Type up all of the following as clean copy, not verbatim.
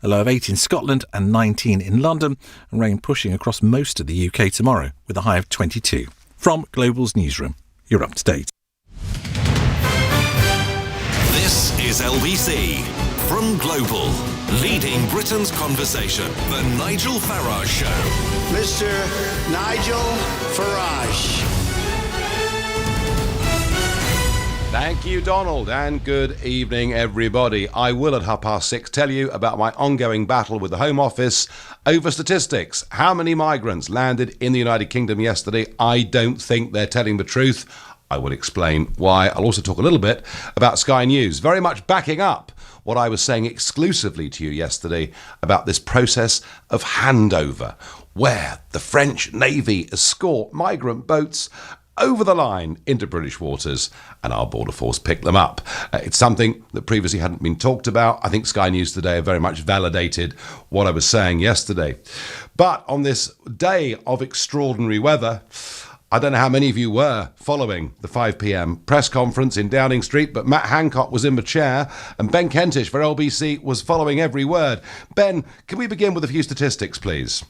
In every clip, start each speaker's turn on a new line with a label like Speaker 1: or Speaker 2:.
Speaker 1: a low of 8 in Scotland and 19 in London, and rain pushing across most of the UK tomorrow with a high of 22. From Global's newsroom, you're up to date.
Speaker 2: This is LBC from Global, leading Britain's conversation. The Nigel Farage Show.
Speaker 3: Mr. Nigel Farage.
Speaker 4: Thank you, Donald, and good evening, everybody. I will at 6:30 tell you about my ongoing battle with the Home Office over statistics. How many migrants landed in the United Kingdom yesterday? I don't think they're telling the truth. I will explain why. I'll also talk a little bit about Sky News, very much backing up what I was saying exclusively to you yesterday about this process of handover, where the French Navy escort migrant boats over the line into British waters, and our border force picked them up. It's something that previously hadn't been talked about. I think Sky News today have very much validated what I was saying yesterday. But on this day of extraordinary weather, I don't know how many of you were following the 5 p.m. press conference in Downing Street, but Matt Hancock was in the chair and Ben Kentish for LBC was following every word. Ben, can we begin with a few statistics, please?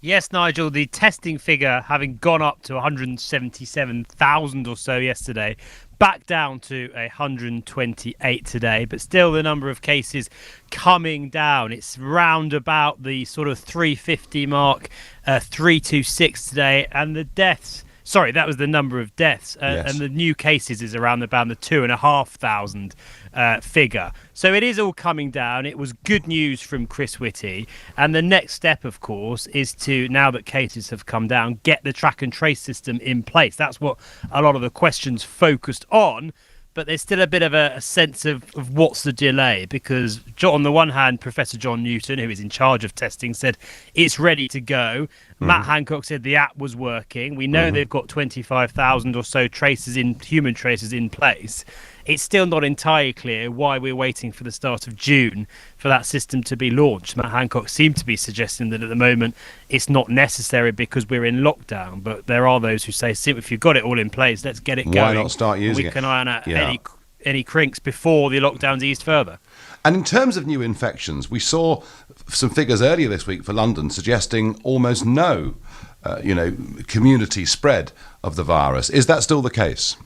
Speaker 5: Yes, Nigel, the testing figure having gone up to 177,000 or so yesterday, back down to 128 today, but still the number of cases coming down. It's round about the sort of 350 mark, 326 today, and the deaths. Sorry, that was the number of deaths,
Speaker 4: Yes.
Speaker 5: and the new cases is around about the 2,500 figure. So it is all coming down. It was good news from Chris Whitty, and the next step, of course, is to, now that cases have come down, get the track and trace system in place. That's what a lot of the questions focused on. But there's still a bit of a sense of what's the delay, because on the one hand, Professor John Newton, who is in charge of testing, said it's ready to go. Matt Hancock said the app was working. We know they've got 25,000 or so human traces in place. It's still not entirely clear why we're waiting for the start of June for that system to be launched. Matt Hancock seemed to be suggesting that at the moment it's not necessary because we're in lockdown. But there are those who say, if you've got it all in place, let's get it going.
Speaker 4: Why not start using it?
Speaker 5: We can iron out any crinks before the lockdown's eased further.
Speaker 4: And in terms of new infections, we saw some figures earlier this week for London suggesting almost no, community spread of the virus. Is that still the case?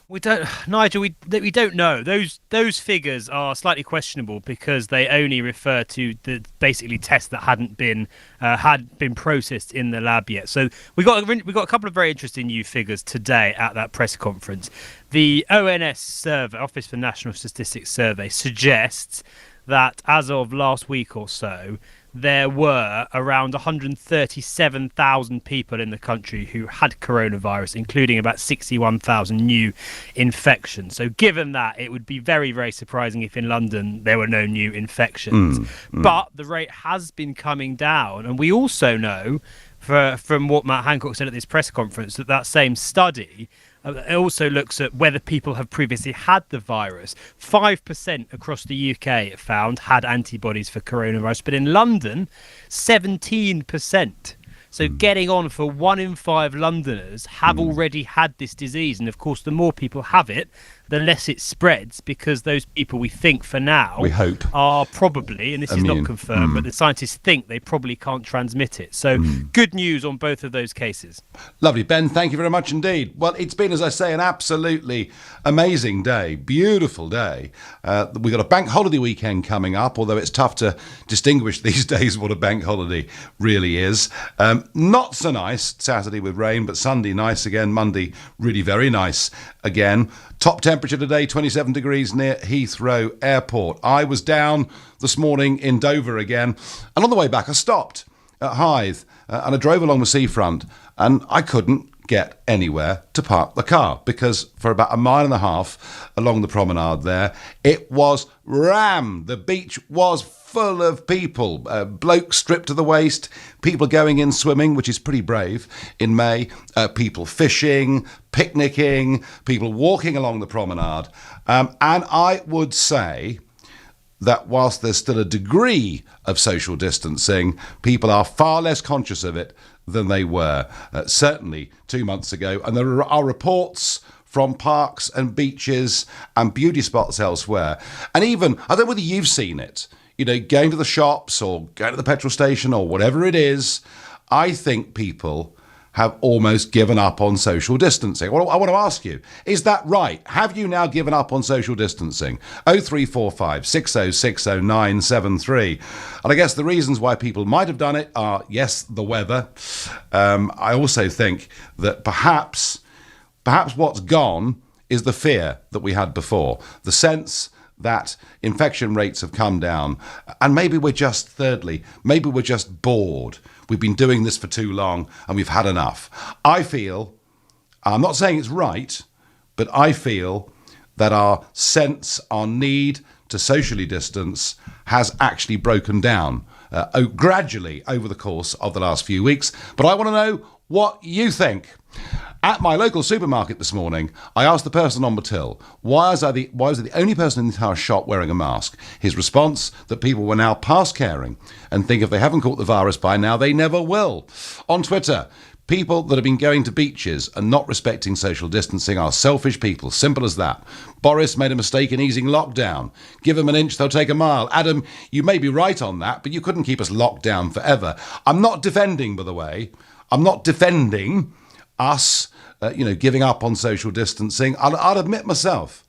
Speaker 5: We don't, Nigel. We don't know. Those figures are slightly questionable because they only refer to the basically tests that had been processed in the lab yet. So we got a couple of very interesting new figures today at that press conference. The ONS survey, Office for National Statistics survey, suggests that as of last week or so, there were around 137,000 people in the country who had coronavirus, including about 61,000 new infections. So given that, it would be very, very surprising if in London there were no new infections. But the rate has been coming down. And we also know, from what Matt Hancock said at this press conference, that same study it also looks at whether people have previously had the virus. 5% across the UK, it found, had antibodies for coronavirus. But in London, 17%. So getting on for 1 in 5 Londoners have already had this disease. And, of course, the more people have it, the less it spreads, because those people we think for now,
Speaker 4: we hope,
Speaker 5: are probably, and this
Speaker 4: immune.
Speaker 5: is not confirmed, but the scientists think they probably can't transmit it. So good news on both of those cases.
Speaker 4: Lovely. Ben, thank you very much indeed. Well, it's been, as I say, an absolutely amazing day, beautiful day. We've got a bank holiday weekend coming up, although it's tough to distinguish these days what a bank holiday really is. Not so nice Saturday with rain, but Sunday nice again, Monday really very nice again. Top temperature today, 27 degrees near Heathrow Airport. I was down this morning in Dover again, and on the way back I stopped at Hythe and I drove along the seafront, and I couldn't get anywhere to park the car because for about a mile and a half along the promenade there, it was rammed. The beach was full of people, blokes stripped to the waist, people going in swimming, which is pretty brave in May, people fishing, picnicking, people walking along the promenade. And I would say that whilst there's still a degree of social distancing, people are far less conscious of it than they were, certainly 2 months ago. And there are reports from parks and beaches and beauty spots elsewhere. And even, I don't know whether you've seen it, going to the shops or going to the petrol station or whatever it is, I think people have almost given up on social distancing. Well, I want to ask you, is that right? Have you now given up on social distancing? 0345 6060 973. And I guess the reasons why people might have done it are, yes, the weather. I also think that perhaps what's gone is the fear that we had before, the sense that infection rates have come down, and maybe we're just bored. We've been doing this for too long and we've had enough. I'm not saying it's right, but I feel that our need to socially distance has actually broken down gradually over the course of the last few weeks. But I want to know what you think. At my local supermarket this morning, I asked the person on the till, why was I the only person in the entire shop wearing a mask? His response, that people were now past caring and think if they haven't caught the virus by now, they never will. On Twitter, people that have been going to beaches and not respecting social distancing are selfish people. Simple as that. Boris made a mistake in easing lockdown. Give them an inch, they'll take a mile. Adam, you may be right on that, but you couldn't keep us locked down forever. I'm not defending, by the way. I'm not defending us, giving up on social distancing. I'll admit myself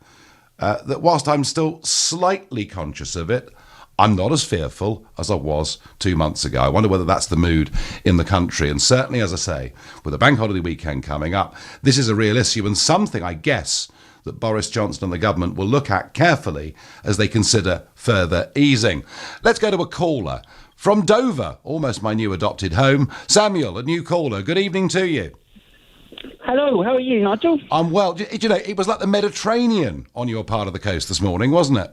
Speaker 4: that whilst I'm still slightly conscious of it, I'm not as fearful as I was 2 months ago. I wonder whether that's the mood in the country. And certainly, as I say, with the bank holiday weekend coming up, this is a real issue and something, I guess, that Boris Johnson and the government will look at carefully as they consider further easing. Let's go to a caller from Dover, almost my new adopted home. Samuel, a new caller. Good evening to you.
Speaker 6: Hello, how are you, Nigel?
Speaker 4: I'm well. It was like the Mediterranean on your part of the coast this morning, wasn't it?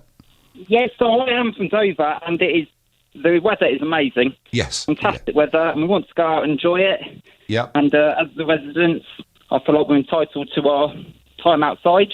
Speaker 6: Yes, so I am from Dover, and the weather is amazing.
Speaker 4: Yes.
Speaker 6: Fantastic weather, and we want to go out and enjoy it.
Speaker 4: Yeah.
Speaker 6: And as the residents, I feel like we're entitled to our time outside.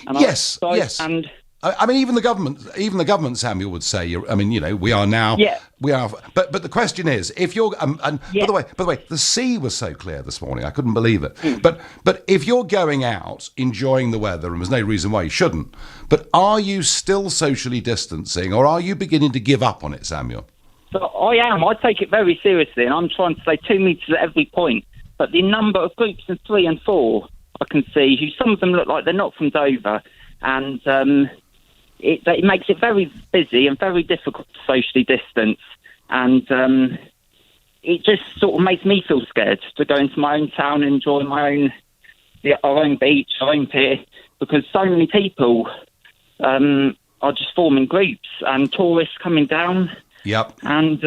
Speaker 6: And
Speaker 4: yes.
Speaker 6: And
Speaker 4: I mean, even the government, Samuel would say. We are now.
Speaker 6: Yeah.
Speaker 4: We are. But the question is, if you're by the way, the sea was so clear this morning, I couldn't believe it. But if you're going out enjoying the weather, and there's no reason why you shouldn't, but are you still socially distancing, or are you beginning to give up on it, Samuel?
Speaker 6: So I am. I take it very seriously, and I'm trying to stay 2 meters at every point. But the number of groups in 3 and 4, I can see, who some of them look like they're not from Dover, and it makes it very busy and very difficult to socially distance. And it just sort of makes me feel scared to go into my own town and enjoy our own beach, our own pier, because so many people are just forming groups and tourists coming down.
Speaker 4: Yep.
Speaker 6: And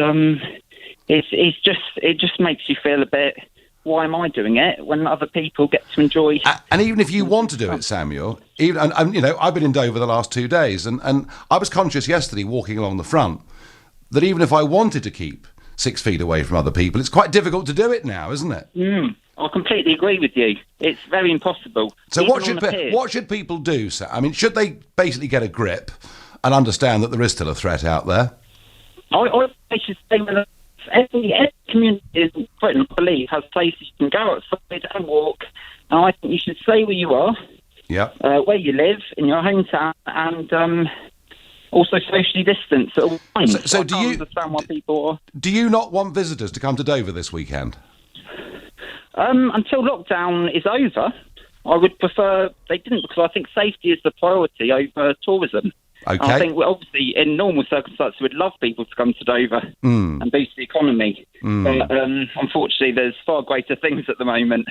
Speaker 6: it just makes you feel a bit, why am I doing it when other people get to enjoy?
Speaker 4: And even if you want to do it, Samuel, I've been in Dover the last 2 days, and I was conscious yesterday walking along the front that even if I wanted to keep 6 feet away from other people, it's quite difficult to do it now, isn't it?
Speaker 6: I completely agree with you. It's very impossible.
Speaker 4: So what should people do, sir? I mean, should they basically get a grip and understand that there is still a threat out there?
Speaker 6: I should say every community in Britain, I believe, has places you can go outside and walk. And I think you should stay where you are, where you live, in your hometown, and also socially distance at all times.
Speaker 4: So
Speaker 6: I can't understand why people
Speaker 4: do you not want visitors to come to Dover this weekend?
Speaker 6: Until lockdown is over, I would prefer they didn't, because I think safety is the priority over tourism.
Speaker 4: Okay.
Speaker 6: I think, obviously, in normal circumstances, we'd love people to come to Dover and boost the economy. But unfortunately, there's far greater things at the moment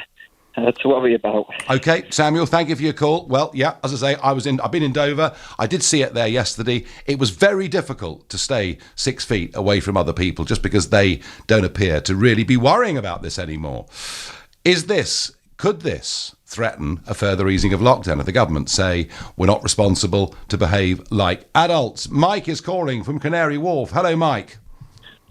Speaker 6: to worry about.
Speaker 4: Okay, Samuel, thank you for your call. Well, yeah, as I say, I've been in Dover. I did see it there yesterday. It was very difficult to stay 6 feet away from other people just because they don't appear to really be worrying about this anymore. Could this threaten a further easing of lockdown if the government say we're not responsible to behave like adults? Mike is calling from Canary Wharf. Hello, Mike.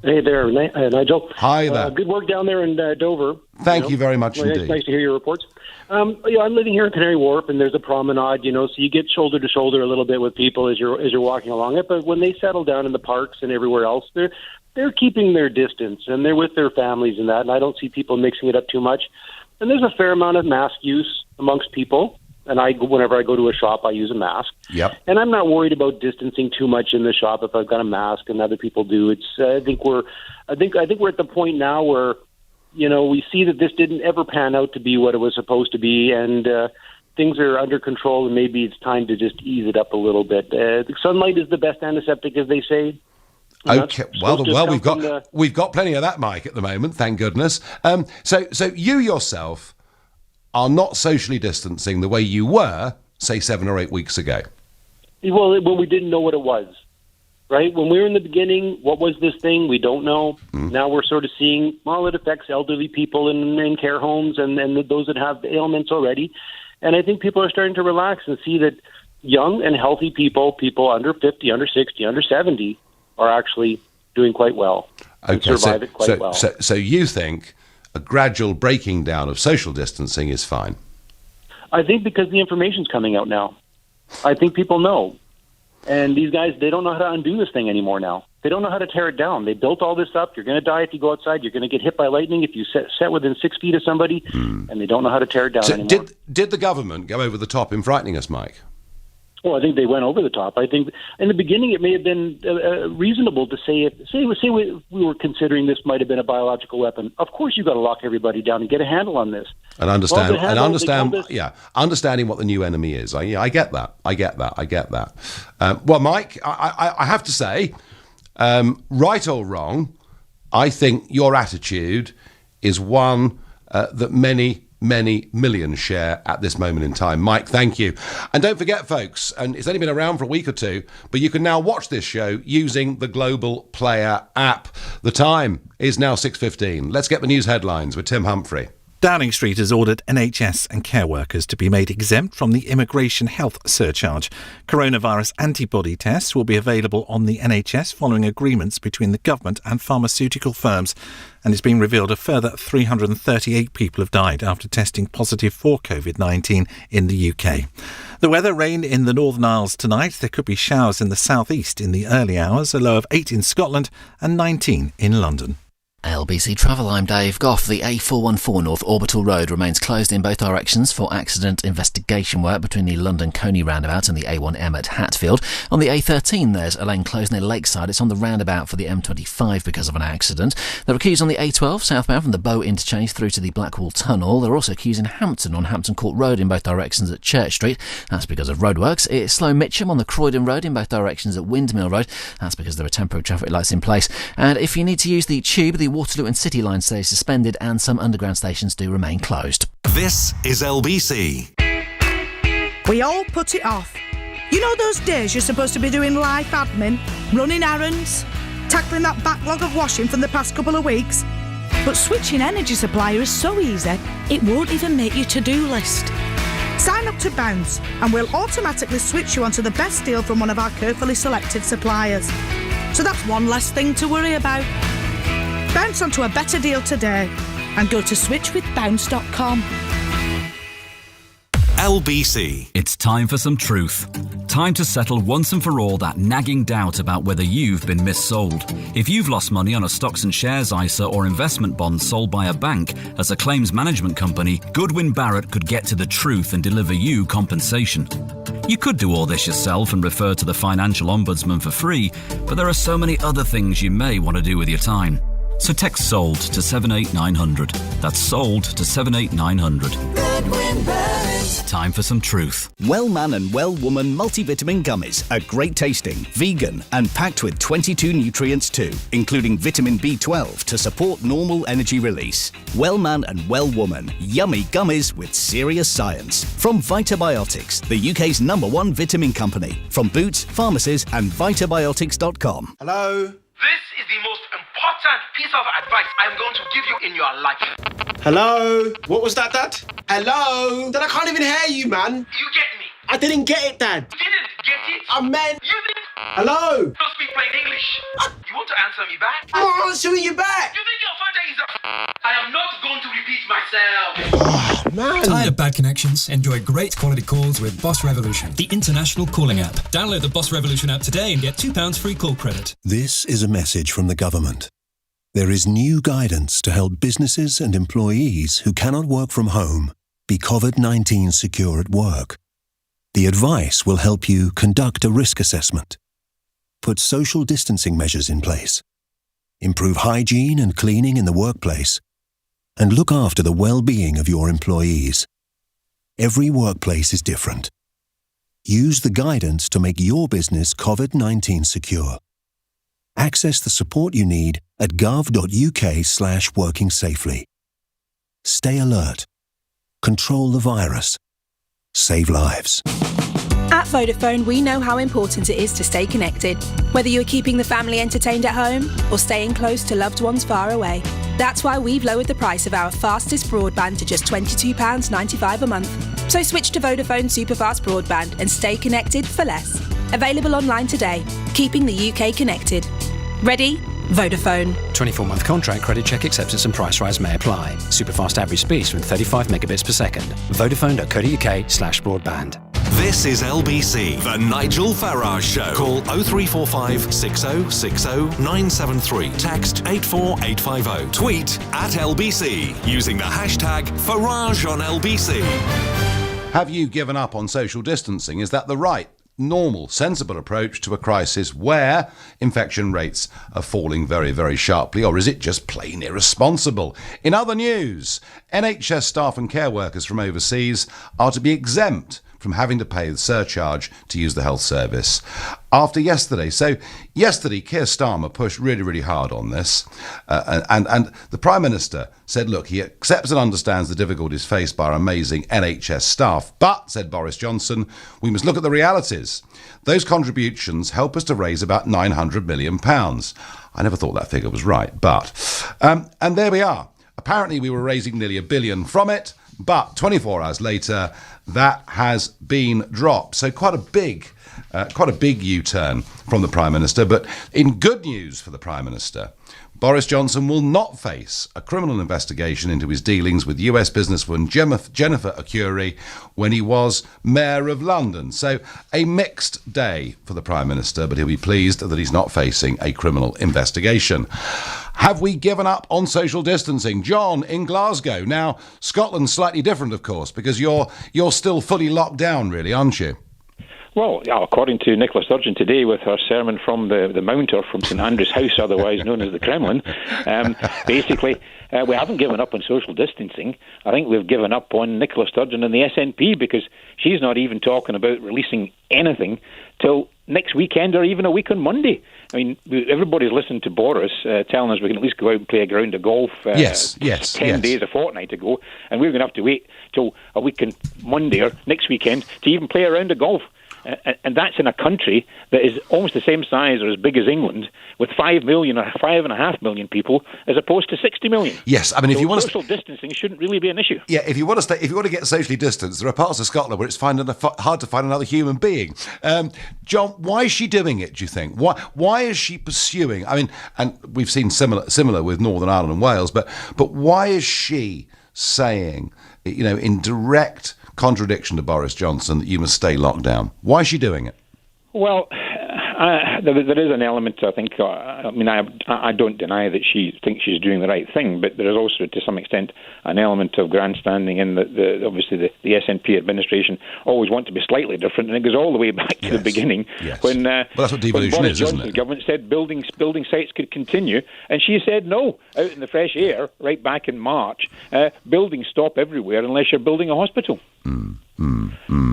Speaker 7: Hey there, Nigel.
Speaker 4: Hi there.
Speaker 7: Good work down there in Dover.
Speaker 4: Thank you very much indeed.
Speaker 7: It's nice to hear your reports. I'm living here in Canary Wharf, and there's a promenade, so you get shoulder to shoulder a little bit with people as you're walking along it. But when they settle down in the parks and everywhere else, they're keeping their distance, and they're with their families and that, and I don't see people mixing it up too much. And there's a fair amount of mask use amongst people. and whenever I go to a shop, I use a mask.
Speaker 4: Yep.
Speaker 7: And I'm not worried about distancing too much in the shop if I've got a mask and other people do. I think we're at the point now where, we see that this didn't ever pan out to be what it was supposed to be, and things are under control, and maybe it's time to just ease it up a little bit. Sunlight is the best antiseptic, as they say.
Speaker 4: Okay, well, we've got plenty of that, Mike, at the moment, thank goodness. So you yourself are not socially distancing the way you were, say, 7 or 8 weeks ago.
Speaker 7: Well, when we didn't know what it was, right? When we were in the beginning, what was this thing? We don't know. Now we're sort of seeing, well, it affects elderly people in care homes and those that have ailments already. And I think people are starting to relax and see that young and healthy people under 50, under 60, under 70, are actually doing quite well.
Speaker 4: Okay,
Speaker 7: and survive it quite well.
Speaker 4: So you think a gradual breaking down of social distancing is fine?
Speaker 7: I think because the information's coming out now. I think people know. And these guys, they don't know how to undo this thing anymore now. They don't know how to tear it down. They built all this up. You're going to die if you go outside. You're going to get hit by lightning if you set within 6 feet of somebody. And they don't know how to tear it down anymore.
Speaker 4: Did the government go over the top in frightening us, Mike?
Speaker 7: Well, I think they went over the top. I think in the beginning it may have been reasonable to say we were considering this might have been a biological weapon. Of course, you've got to lock everybody down and get a handle on this.
Speaker 4: And understanding what the new enemy is. I get that. Well, Mike, I have to say, right or wrong, I think your attitude is one that many millions share at this moment in time. Mike, thank you. And don't forget, folks, and it's only been around for a week or two, but you can now watch this show using the Global Player app. The time is now 6:15. Let's get the news headlines with Tim Humphrey.
Speaker 1: Downing Street has ordered NHS and care workers to be made exempt from the immigration health surcharge. Coronavirus antibody tests will be available on the NHS following agreements between the government and pharmaceutical firms. And it's been revealed a further 338 people have died after testing positive for COVID-19 in the UK. The weather: rain in the Northern Isles tonight. There could be showers in the southeast in the early hours, a low of 8 in Scotland and 19 in London.
Speaker 8: LBC Travel, I'm Dave Goff. The A414 North Orbital Road remains closed in both directions for accident investigation work between the London Coney roundabout and the A1M at Hatfield. On the A13 there's a lane closed near Lakeside. It's on the roundabout for the M25 because of an accident. There are queues on the A12 southbound from the Bow interchange through to the Blackwall Tunnel. There are also queues in Hampton on Hampton Court Road in both directions at Church Street. That's because of roadworks. It's slow Mitcham on the Croydon Road in both directions at Windmill Road. That's because there are temporary traffic lights in place. And if you need to use the tube, the Waterloo and City Line stay suspended and some underground stations do remain closed.
Speaker 2: This is LBC.
Speaker 9: We all put it off. You know those days you're supposed to be doing life admin, running errands, tackling that backlog of washing from the past couple of weeks? But switching energy supplier is so easy, it won't even make your to-do list. Sign up to Bounce and we'll automatically switch you onto the best deal from one of our carefully selected suppliers. So that's one less thing to worry about. Bounce onto a better deal today and go to switchwithbounce.com.
Speaker 2: LBC.
Speaker 10: It's time for some truth. Time to settle once and for all that nagging doubt about whether you've been missold. If you've lost money on a stocks and shares ISA or investment bond sold by a bank as a claims management company, Goodwin Barrett could get to the truth and deliver you compensation. You could do all this yourself and refer to the Financial Ombudsman for free, but there are so many other things you may want to do with your time. So text SOLD to 78900. That's SOLD to 78900. Time for some truth.
Speaker 11: Wellman and Wellwoman multivitamin gummies are great tasting, vegan and packed with 22 nutrients too, including vitamin B12 to support normal energy release. Wellman and Wellwoman, yummy gummies with serious science. From Vitabiotics, the UK's #1 vitamin company. From Boots, pharmacies and vitabiotics.com.
Speaker 12: Hello? This is the most important piece of advice I'm going to give you in your life. Hello? What was that, Dad? Hello? Dad, I can't even hear you, man. You get me? I didn't get it, Dad. You didn't get it? I meant... You didn't... Hello? Don't speak plain English. You want to answer me back? I'm answering you back. You think your father is a... I am not going to repeat myself. Oh, man.
Speaker 13: Tired of bad connections? Enjoy great quality calls with Boss Revolution, the international calling app. Download the Boss Revolution app today and get £2 free call credit.
Speaker 14: This is a message from the government. There is new guidance to help businesses and employees who cannot work from home Be COVID-19 secure at work. The advice will help you conduct a risk assessment, put social distancing measures in place, improve hygiene and cleaning in the workplace, and look after the well-being of your employees. Every workplace is different. Use the guidance to make your business COVID-19 secure. Access the support you need at gov.uk/working-safely. Stay alert. Control the virus. Save lives.
Speaker 15: At Vodafone, we know how important it is to stay connected, whether you're keeping the family entertained at home or staying close to loved ones far away. That's why we've lowered the price of our fastest broadband to just £22.95 a month. So switch to Vodafone Superfast Broadband and stay connected for less. Available online today, keeping the UK connected. Ready? Vodafone.
Speaker 16: 24-month contract, credit check, acceptance and price rise may apply. Superfast average speeds from 35 megabits per second. Vodafone.co.uk/broadband.
Speaker 2: This is LBC, the Nigel Farage Show. Call 0345 6060 973. Text 84850. Tweet at LBC using the hashtag Farage on LBC.
Speaker 4: Have you given up on social distancing? Is that the right, normal, sensible approach to a crisis where infection rates are falling very, very sharply, or is it just plain irresponsible? In other news, NHS staff and care workers from overseas are to be exempt from having to pay the surcharge to use the health service after yesterday. So yesterday, Keir Starmer pushed really, really hard on this. And the Prime Minister said, look, he accepts and understands the difficulties faced by our amazing NHS staff. But, said Boris Johnson, we must look at the realities. Those contributions help us to raise about £900 million. I never thought that figure was right, but... and there we are. Apparently we were raising nearly £1 billion from it, but 24 hours later, that has been dropped. So quite a big U-turn from the Prime Minister. But in good news for the Prime Minister, Boris Johnson will not face a criminal investigation into his dealings with US businesswoman Jennifer Arcuri when he was Mayor of London. So a mixed day for the Prime Minister, but he'll be pleased that he's not facing a criminal investigation. Have we given up on social distancing? John in Glasgow. Now, Scotland's slightly different, of course, because you're still fully locked down, really, aren't you?
Speaker 17: Well, yeah, according to Nicola Sturgeon today with her sermon from the Mount, or from St Andrew's House, otherwise known as the Kremlin, basically, we haven't given up on social distancing. I think we've given up on Nicola Sturgeon and the SNP, because she's not even talking about releasing anything till next weekend or even a week on Monday. I mean, everybody's listened to Boris telling us we can at least go out and play a round of golf 10 days, a fortnight ago, and we're going to have to wait till a week on Monday or next weekend to even play a round of golf. And that's in a country that is almost the same size or as big as England, with 5 million or 5.5 million people, as opposed to 60 million.
Speaker 4: Yes, I mean, if you want
Speaker 17: social distancing shouldn't really be an issue.
Speaker 4: Yeah, if you want to get socially distanced, there are parts of Scotland where it's hard to find another human being. John, why is she doing it? Do you think? Why is she pursuing? I mean, and we've seen similar with Northern Ireland and Wales, but why is she saying, in direct contradiction to Boris Johnson, that you must stay locked down? Why is she doing it?
Speaker 17: Well, there is an element, I think, I don't deny that she thinks she's doing the right thing, but there is also, to some extent, an element of grandstanding in that obviously the SNP administration always want to be slightly different, and it goes all the way back to the beginning when
Speaker 4: that's what devolution
Speaker 17: Boris
Speaker 4: is, isn't
Speaker 17: Johnson's
Speaker 4: it?
Speaker 17: government said building sites could continue, and she said no, out in the fresh air, right back in March, buildings stop everywhere unless you're building a hospital.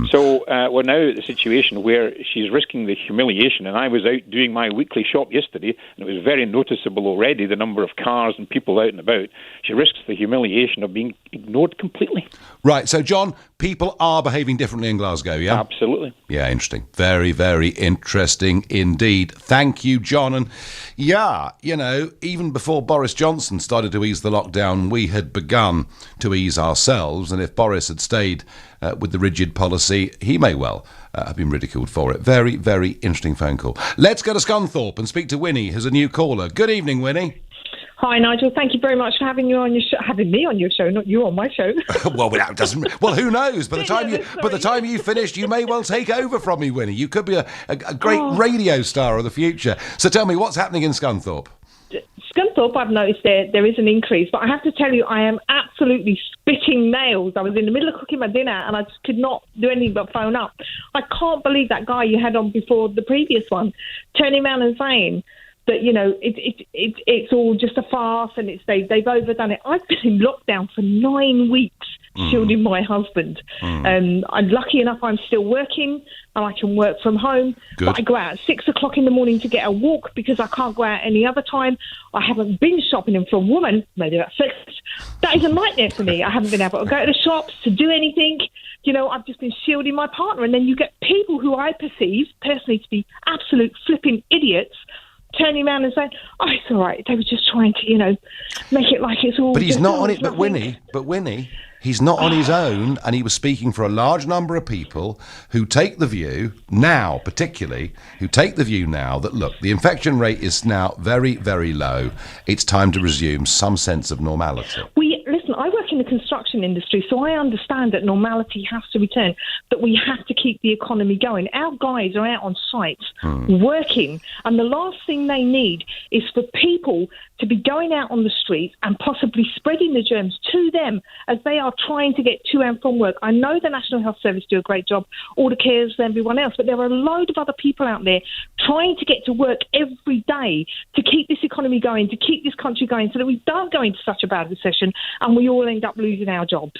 Speaker 17: So we're now at the situation where she's risking the humiliation, and I was out doing my weekly shop yesterday, and it was very noticeable already, the number of cars and people out and about. She risks the humiliation of being ignored completely.
Speaker 4: Right, so John, people are behaving differently in Glasgow, yeah?
Speaker 17: Absolutely.
Speaker 4: Yeah, interesting. Very, very interesting indeed. Thank you, John. And yeah, even before Boris Johnson started to ease the lockdown, we had begun to ease ourselves, and if Boris had stayed with the rigid policy, he may well have been ridiculed for it. Very, very interesting phone call. Let's go to Scunthorpe and speak to Winnie, who's a new caller. Good evening, Winnie.
Speaker 18: Hi, Nigel. Thank you very much for having me on your show, not you on my show.
Speaker 4: Well, that doesn't. Well, who knows? By the time you finished, you may well take over from me, Winnie. You could be a great radio star of the future. So tell me, what's happening in Scunthorpe?
Speaker 18: Scunthorpe, I've noticed there is an increase, but I have to tell you, I am absolutely absolutely spitting nails. I was in the middle of cooking my dinner and I just could not do anything but phone up. I can't believe that guy you had on before the previous one turning around and saying that, you know, it's all just a farce and they've overdone it. I've been in lockdown for 9 weeks shielding my husband. I'm lucky enough I'm still working and I can work from home.
Speaker 4: Good.
Speaker 18: But I go out at 6 o'clock in the morning to get a walk because I can't go out any other time. I haven't been shopping, and for a woman, maybe that's sex, that is a nightmare for me. I haven't been able to go to the shops, to do anything. You know, I've just been shielding my partner. And then you get people who I perceive personally to be absolute flipping idiots turning around and saying, oh, it's all right. They were just trying to, you know, make it like it's all...
Speaker 4: But he's
Speaker 18: just,
Speaker 4: not
Speaker 18: oh,
Speaker 4: on
Speaker 18: it's
Speaker 4: it. But
Speaker 18: nothing.
Speaker 4: Winnie, he's not on his own, and he was speaking for a large number of people who take the view now, particularly, that, look, the infection rate is now very, very low. It's time to resume some sense of normality.
Speaker 18: Listen, I work in the construction industry, so I understand that normality has to return, that we have to keep the economy going. Our guys are out on sites working, and the last thing they need is for people to be going out on the streets and possibly spreading the germs to them as they are trying to get to and from work. I know the National Health Service do a great job, all the carers and everyone else, but there are a load of other people out there trying to get to work every day to keep this economy going, to keep this country going, so that we don't go into such a bad recession and we all end up losing our jobs.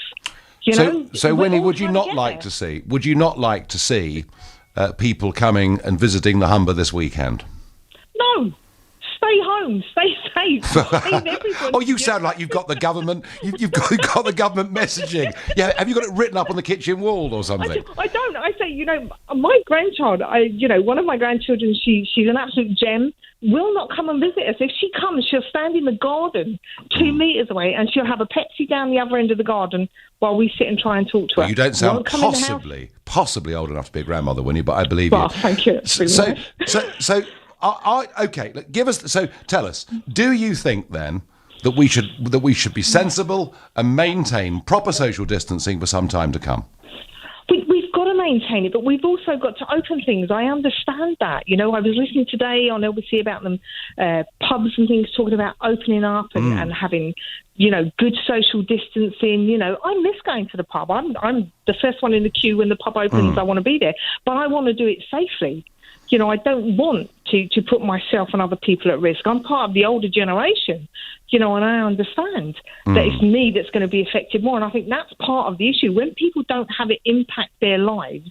Speaker 18: You know?
Speaker 4: So Winnie, would you not like to see people coming and visiting the Humber this weekend?
Speaker 18: No. Stay home. Stay safe. Save everybody.
Speaker 4: Oh, you sound like you've got the government. You've got the government messaging. Yeah, have you got it written up on the kitchen wall or something?
Speaker 18: I don't. I say, you know, my grandchild. One of my grandchildren. She's an absolute gem. Will not come and visit us. If she comes, she'll stand in the garden 2 metres away, and she'll have a Pepsi down the other end of the garden while we sit and try and talk to her.
Speaker 4: You don't sound
Speaker 18: Won't
Speaker 4: possibly old enough to be a grandmother, Winnie, but I believe
Speaker 18: Well,
Speaker 4: you.
Speaker 18: thank you.
Speaker 4: Okay, look, give us. So, tell us. Do you think then that we should be sensible and maintain proper social distancing for some time to come?
Speaker 18: We've got to maintain it, but we've also got to open things. I understand that. You know, I was listening today on LBC about them pubs and things talking about opening up and having, you know, good social distancing. You know, I miss going to the pub. I'm the first one in the queue when the pub opens. I want to be there, but I want to do it safely. You know, I don't want to put myself and other people at risk. I'm part of the older generation, you know, and I understand that it's me that's going to be affected more. And I think that's part of the issue. When people don't have it impact their lives,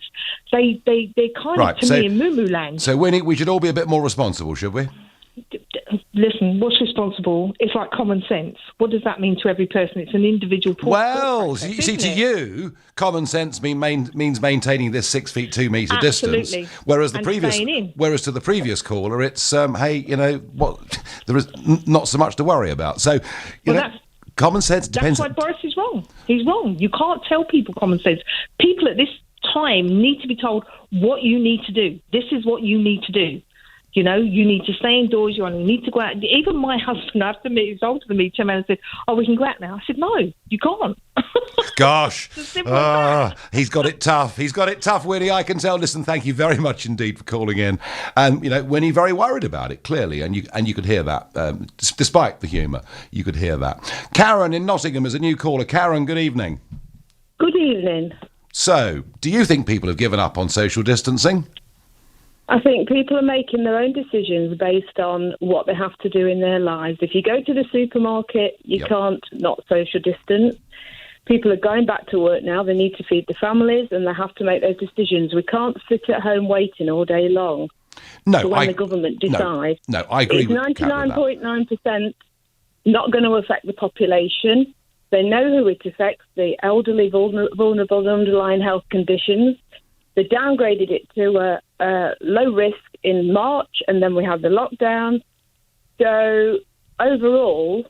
Speaker 18: they're kind of, to me, in moo-moo land.
Speaker 4: So, Winnie, we should all be a bit more responsible, should we?
Speaker 18: Listen, what's responsible? It's like common sense. What does that mean to every person? It's an individual
Speaker 4: Well, you see, to you, common sense means maintaining this 6 feet 2 metre distance. Whereas to the previous caller, it's hey, you know what? There is not so much to worry about. So, you know, common sense depends.
Speaker 18: That's why Boris is wrong. He's wrong. You can't tell people common sense. People at this time need to be told what you need to do. This is what you need to do. You know, you need to stay indoors. You need to go out. Even my husband, I have to admit, he's older than me, turned around and said, oh, we can go out now. I said, no, you can't.
Speaker 4: Gosh. He's got it tough. He's got it tough, Winnie, I can tell. Listen, thank you very much indeed for calling in. And, you know, Winnie, very worried about it, clearly. And you could hear that. Despite the humour, you could hear that. Karen in Nottingham is a new caller. Karen, good evening.
Speaker 19: Good evening.
Speaker 4: So, do you think people have given up on social distancing?
Speaker 19: I think people are making their own decisions based on what they have to do in their lives. If you go to the supermarket, you can't not social distance. People are going back to work now. They need to feed the families and they have to make those decisions. We can't sit at home waiting all day long when the government decides.
Speaker 4: No, I agree
Speaker 19: it's
Speaker 4: with
Speaker 19: 99.9% not going to affect the population. They know who it affects, the elderly, vulnerable underlying health conditions. They downgraded it to low risk in March, and then we had the lockdown. So overall,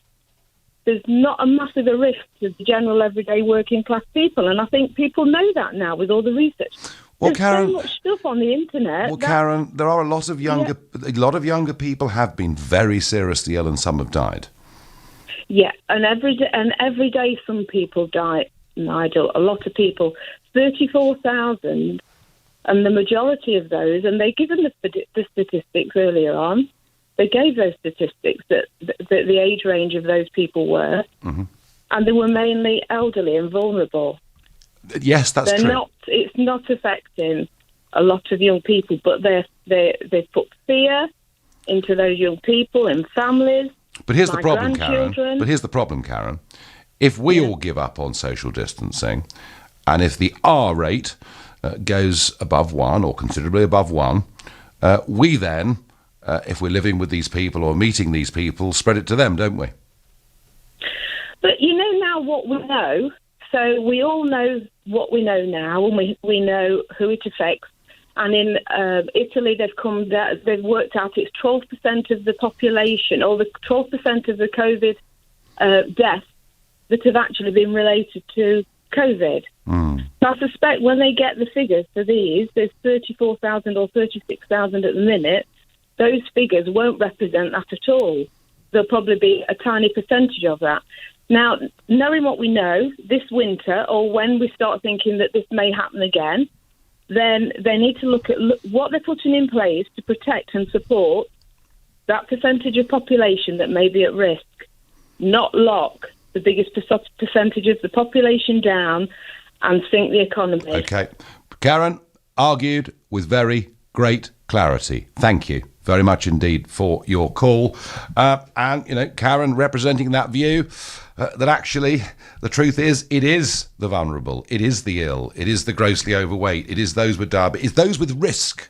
Speaker 19: there's not a massive risk to the general everyday working class people, and I think people know that now with all the research.
Speaker 4: Well,
Speaker 19: There's
Speaker 4: Karen,
Speaker 19: so much stuff on the internet.
Speaker 4: Well, Karen, there are a lot of younger people have been very seriously ill, and some have died.
Speaker 19: Yeah, and every day some people die, Nigel. A lot of people, 34,000. And the majority of those, and they've given the statistics earlier on, they gave those statistics that the age range of those people were. Mm-hmm. and they were mainly elderly and vulnerable.
Speaker 4: Yes, that's true.
Speaker 19: It's not affecting a lot of young people, but they've put fear into those young people and families.
Speaker 4: But here's the problem,
Speaker 19: Karen.
Speaker 4: If we all give up on social distancing, and if the R rate goes above 1 or considerably above 1, we then, if we're living with these people or meeting these people, spread it to them, don't we?
Speaker 19: But you know now what we know. So we all know what we know now, and we know who it affects. And in Italy, they've worked out it's 12% of the population, or the 12% of the COVID deaths that have actually been related to COVID. So I suspect when they get the figures for these, there's 34,000 or 36,000 at the minute, those figures won't represent that at all. There'll probably be a tiny percentage of that. Now, knowing what we know this winter, or when we start thinking that this may happen again, then they need to look at what they're putting in place to protect and support that percentage of population that may be at risk, not lock the biggest percentage of the population down and sink the economy.
Speaker 4: Okay. Karen, argued with very great clarity. Thank you very much indeed for your call. And, you know, Karen representing that view that actually the truth is it is the vulnerable, it is the ill, it is the grossly overweight, it is those with diabetes, it's those with risk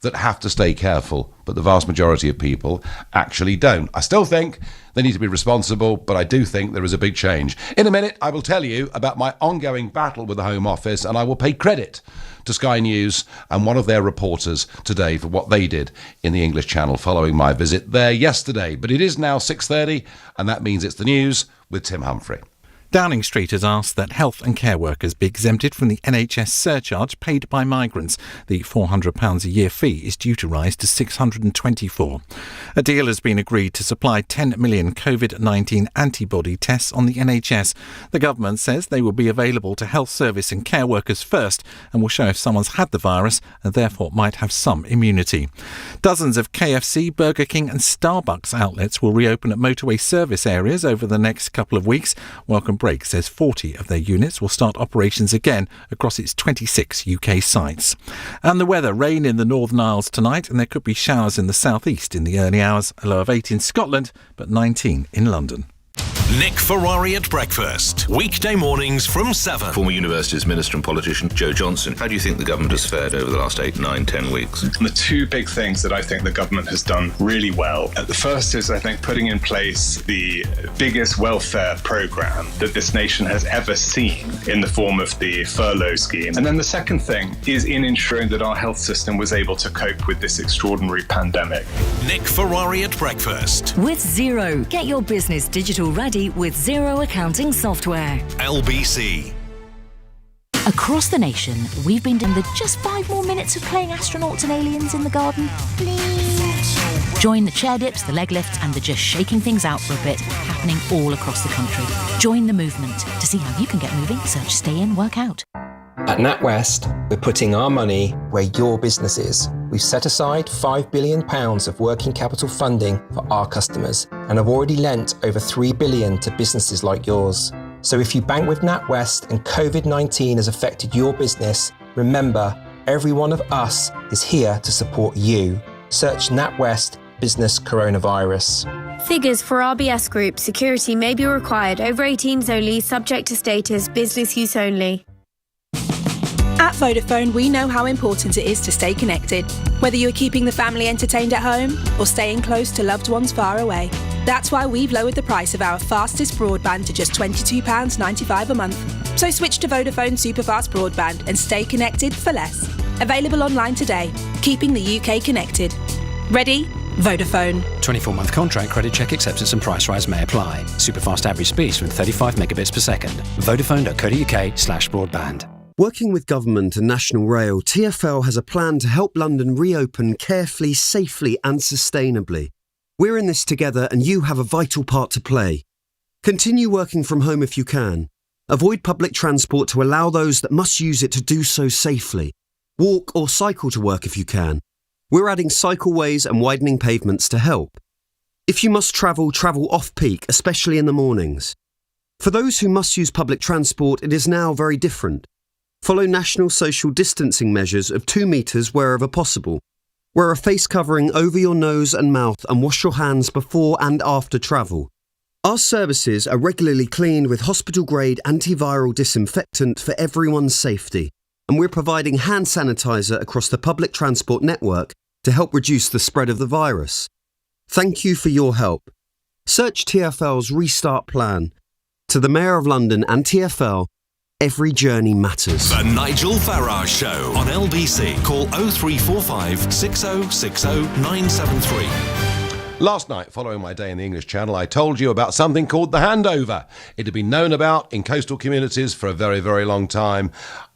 Speaker 4: that have to stay careful, but the vast majority of people actually don't. I still think they need to be responsible, but I do think there is a big change. In a minute, I will tell you about my ongoing battle with the Home Office, and I will pay credit to Sky News and one of their reporters today for what they did in the English Channel following my visit there yesterday. But it is now 6:30, and that means it's the news with Tim Humphrey.
Speaker 1: Downing Street has asked that health and care workers be exempted from the NHS surcharge paid by migrants. The £400 a year fee is due to rise to £624. A deal has been agreed to supply 10 million COVID-19 antibody tests on the NHS. The government says they will be available to health service and care workers first and will show if someone's had the virus and therefore might have some immunity. Dozens of KFC, Burger King and Starbucks outlets will reopen at motorway service areas over the next couple of weeks. Welcome Break says 40 of their units will start operations again across its 26 UK sites. And the weather, rain in the Northern Isles tonight, and there could be showers in the southeast in the early hours, a low of 8 in Scotland, but 19 in London.
Speaker 2: Nick Ferrari at breakfast, weekday mornings from 7.
Speaker 20: Former Universities Minister and politician Joe Johnson. How do you think the government has fared over the last 8, 9, 10 weeks?
Speaker 21: The two big things that I think the government has done really well. The first is, I think, putting in place the biggest welfare programme that this nation has ever seen in the form of the furlough scheme. And then the second thing is in ensuring that our health system was able to cope with this extraordinary pandemic.
Speaker 2: Nick Ferrari at breakfast.
Speaker 22: With Xero, get your business digital ready with Xero accounting software.
Speaker 2: LBC.
Speaker 23: Across the nation, we've been doing just 5 more minutes of playing astronauts and aliens in the garden. Please. Join the chair dips, the leg lifts and the just shaking things out for a bit, happening all across the country. Join the movement. To see how you can get moving, search Stay In, Work Out.
Speaker 24: At NatWest, we're putting our money where your business is. We've set aside £5 billion of working capital funding for our customers and have already lent over $3 billion to businesses like yours. So if you bank with NatWest and COVID-19 has affected your business, remember, every one of us is here to support you. Search NatWest Business Coronavirus.
Speaker 25: Figures for RBS Group. Security may be required. Over 18s only, subject to status, business use only.
Speaker 15: At Vodafone, we know how important it is to stay connected, whether you're keeping the family entertained at home or staying close to loved ones far away. That's why we've lowered the price of our fastest broadband to just £22.95 a month. So switch to Vodafone Superfast Broadband and stay connected for less. Available online today, keeping the UK connected. Ready? Vodafone.
Speaker 16: 24-month contract, credit check, acceptance and price rise may apply. Superfast average speeds from 35 megabits per second. Vodafone.co.uk/broadband.
Speaker 26: Working with government and National Rail, TfL has a plan to help London reopen carefully, safely and sustainably. We're in this together and you have a vital part to play. Continue working from home if you can. Avoid public transport to allow those that must use it to do so safely. Walk or cycle to work if you can. We're adding cycleways and widening pavements to help. If you must travel, travel off-peak, especially in the mornings. For those who must use public transport, it is now very different. Follow national social distancing measures of 2 metres wherever possible. Wear a face covering over your nose and mouth and wash your hands before and after travel. Our services are regularly cleaned with hospital-grade antiviral disinfectant for everyone's safety, and we're providing hand sanitizer across the public transport network to help reduce the spread of the virus. Thank you for your help. Search TfL's Restart Plan. To the Mayor of London and TfL, every journey matters.
Speaker 2: The Nigel Farage Show on LBC. Call 0345 6060 973.
Speaker 4: Last night, following my day in the English Channel, I told you about something called the handover. It had been known about in coastal communities for a very, very long time.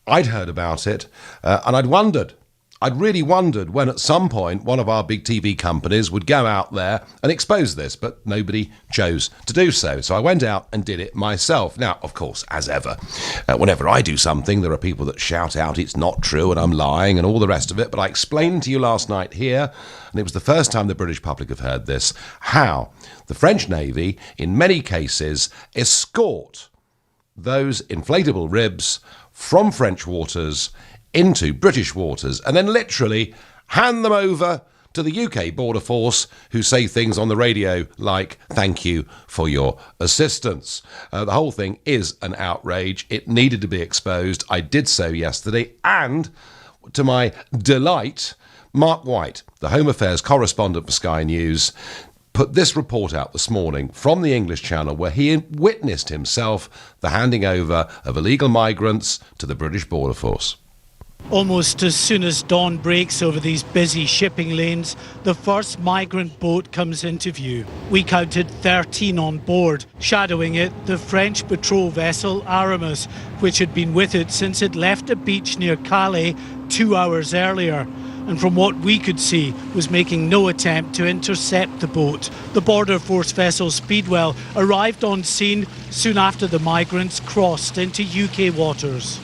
Speaker 4: I'd heard about it, and I'd really wondered when at some point one of our big TV companies would go out there and expose this, but nobody chose to do so. So I went out and did it myself. Now, of course, as ever, whenever I do something, there are people that shout out it's not true and I'm lying and all the rest of it. But I explained to you last night here, and it was the first time the British public have heard this, how the French Navy, in many cases, escort those inflatable ribs from French waters into British waters and then literally hand them over to the UK Border Force, who say things on the radio like, thank you for your assistance. The whole thing is an outrage. It needed to be exposed. I did so yesterday, and to my delight, Mark White, the Home Affairs correspondent for Sky News, put this report out this morning from the English Channel where he witnessed himself the handing over of illegal migrants to the British Border Force.
Speaker 3: Almost as soon as dawn breaks over these busy shipping lanes, the first migrant boat comes into view. We counted 13 on board. Shadowing it, the French patrol vessel Aramis, which had been with it since it left a beach near Calais 2 hours earlier, and from what we could see was making no attempt to intercept the boat. The Border Force vessel Speedwell arrived on scene soon after the migrants crossed into UK waters.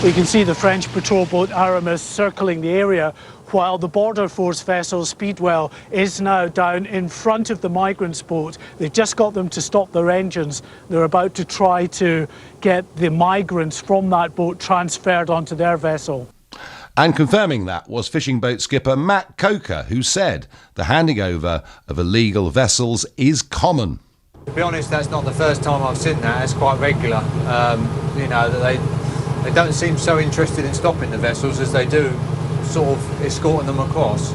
Speaker 3: We can see the French patrol boat Aramis circling the area, while the Border Force vessel Speedwell is now down in front of the migrants' boat. They've just got them to stop their engines. They're about to try to get the migrants from that boat transferred onto their vessel.
Speaker 4: And confirming that was fishing boat skipper Matt Coker, who said the handing over of illegal vessels is common.
Speaker 5: To be honest, that's not the first time I've seen that. It's quite regular. That they don't seem so interested in stopping the vessels as they do sort of escorting them across.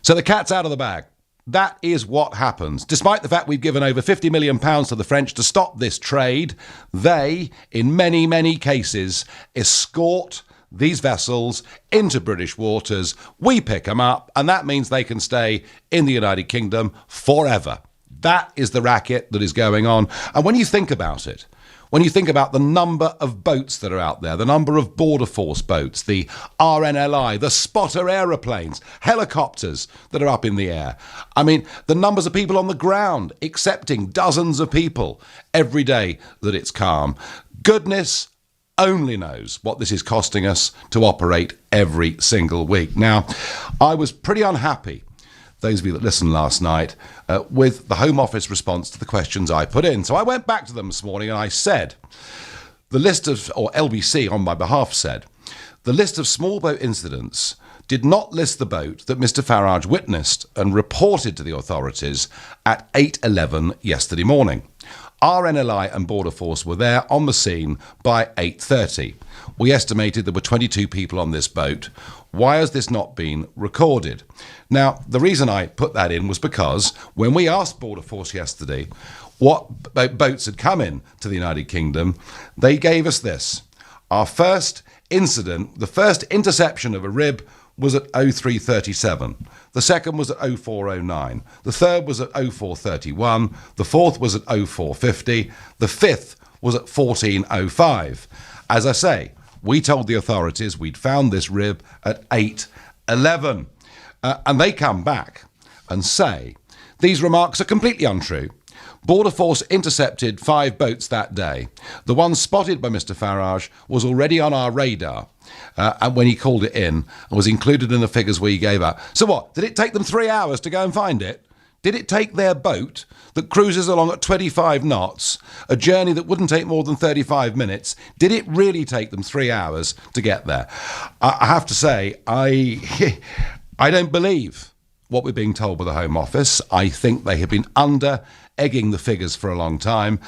Speaker 4: So the cat's out of the bag. That is what happens. Despite the fact we've given over £50 million to the French to stop this trade, they, in many, many cases, escort these vessels into British waters. We pick them up, and that means they can stay in the United Kingdom forever. That is the racket that is going on. And when you think about it, when you think about the number of boats that are out there, the number of Border Force boats, the RNLI, the spotter aeroplanes, helicopters that are up in the air. I mean, the numbers of people on the ground accepting dozens of people every day that it's calm. Goodness only knows what this is costing us to operate every single week. Now, I was pretty unhappy, those of you that listened last night, with the Home Office response to the questions I put in. So I went back to them this morning and I said, the list of, or LBC on my behalf said, the list of small boat incidents did not list the boat that Mr Farage witnessed and reported to the authorities at 8:11 yesterday morning. RNLI and Border Force were there on the scene by 8:30. We estimated there were 22 people on this boat. Why has this not been recorded? Now, the reason I put that in was because when we asked Border Force yesterday what boats had come in to the United Kingdom, they gave us this. Our first incident, the first interception of a rib was at 03:37. The second was at 04:09. The third was at 04:31. The fourth was at 04:50. The fifth was at 14:05. As I say, we told the authorities we'd found this rib at 8:11. And they come back and say these remarks are completely untrue. Border Force intercepted 5 boats that day. The one spotted by Mr Farage was already on our radar and when he called it in and was included in the figures we gave out. So what? Did it take them 3 hours to go and find it? Did it take their boat that cruises along at 25 knots, a journey that wouldn't take more than 35 minutes, did it really take them 3 hours to get there? I have to say, I don't believe what we're being told by the Home Office. I think they have been egging the figures for a long time.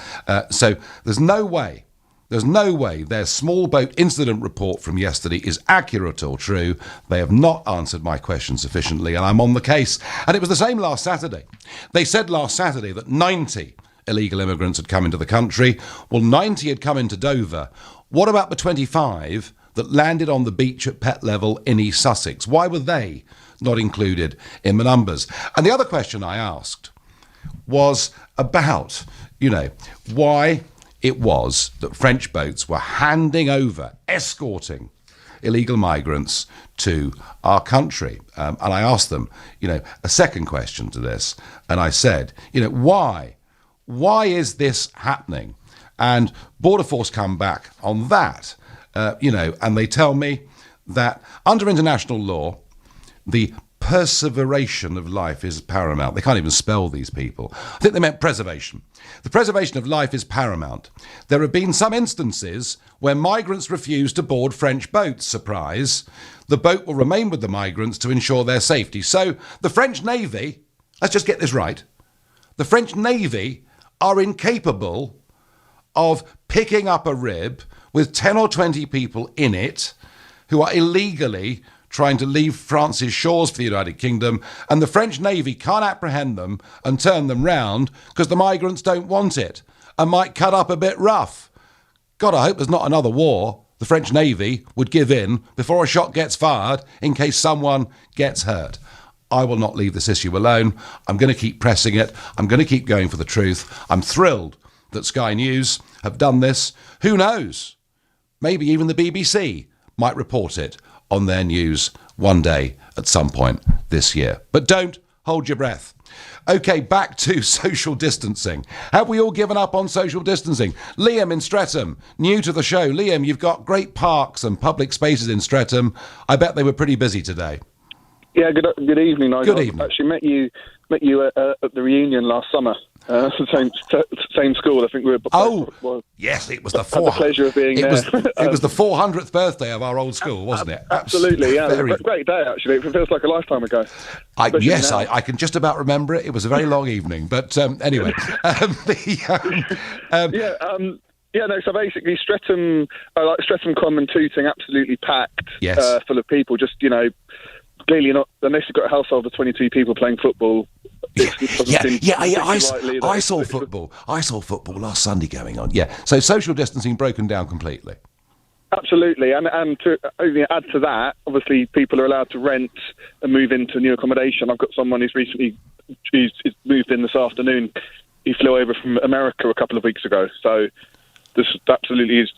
Speaker 4: So there's no way their small boat incident report from yesterday is accurate or true. They have not answered my question sufficiently, and I'm on the case. And it was the same last Saturday. They said last Saturday that 90 illegal immigrants had come into the country. Well, 90 had come into Dover. What about the 25 that landed on the beach at Pett Level in East Sussex? Why were they not included in the numbers? And the other question I asked was about, why it was that French boats were handing over, escorting illegal migrants to our country. And I asked them, a second question to this. And I said, why? Why is this happening? And Border Force come back on that, and they tell me that under international law, the perseveration of life is paramount. They can't even spell these people. I think they meant preservation. The preservation of life is paramount. There have been some instances where migrants refuse to board French boats. Surprise. The boat will remain with the migrants to ensure their safety. So the French Navy, let's just get this right, the French Navy are incapable of picking up a rib with 10 or 20 people in it who are illegally trying to leave France's shores for the United Kingdom, and the French Navy can't apprehend them and turn them round because the migrants don't want it and might cut up a bit rough. God, I hope there's not another war. The French Navy would give in before a shot gets fired in case someone gets hurt. I will not leave this issue alone. I'm going to keep pressing it. I'm going to keep going for the truth. I'm thrilled that Sky News have done this. Who knows? Maybe even the BBC might report it on their news one day at some point this year. But don't hold your breath. OK, back to social distancing. Have we all given up on social distancing? Liam in Streatham, new to the show. Liam, you've got great parks and public spaces in Streatham. I bet they were pretty busy today.
Speaker 6: Yeah, good evening, Nigel.
Speaker 4: Good evening.
Speaker 6: I actually met you at the reunion last summer. Same school. I think we were.
Speaker 4: Yes, it was the
Speaker 6: had the pleasure of being there.
Speaker 4: It was the 400th birthday of our old school, wasn't it?
Speaker 6: Absolutely, yeah. It was a great day, actually. It feels like a lifetime ago.
Speaker 4: I can just about remember it. It was a very long evening, but anyway.
Speaker 6: So basically, Streatham Common Tooting, absolutely packed,
Speaker 4: yes.
Speaker 6: Full of people. Just clearly not, unless you've got a household of 22 people playing football.
Speaker 4: I saw football. I saw football last Sunday going on. Yeah, so social distancing broken down completely.
Speaker 6: Absolutely, and to add to that, obviously people are allowed to rent and move into new accommodation. I've got someone who's moved in this afternoon. He flew over from America a couple of weeks ago. So this absolutely is.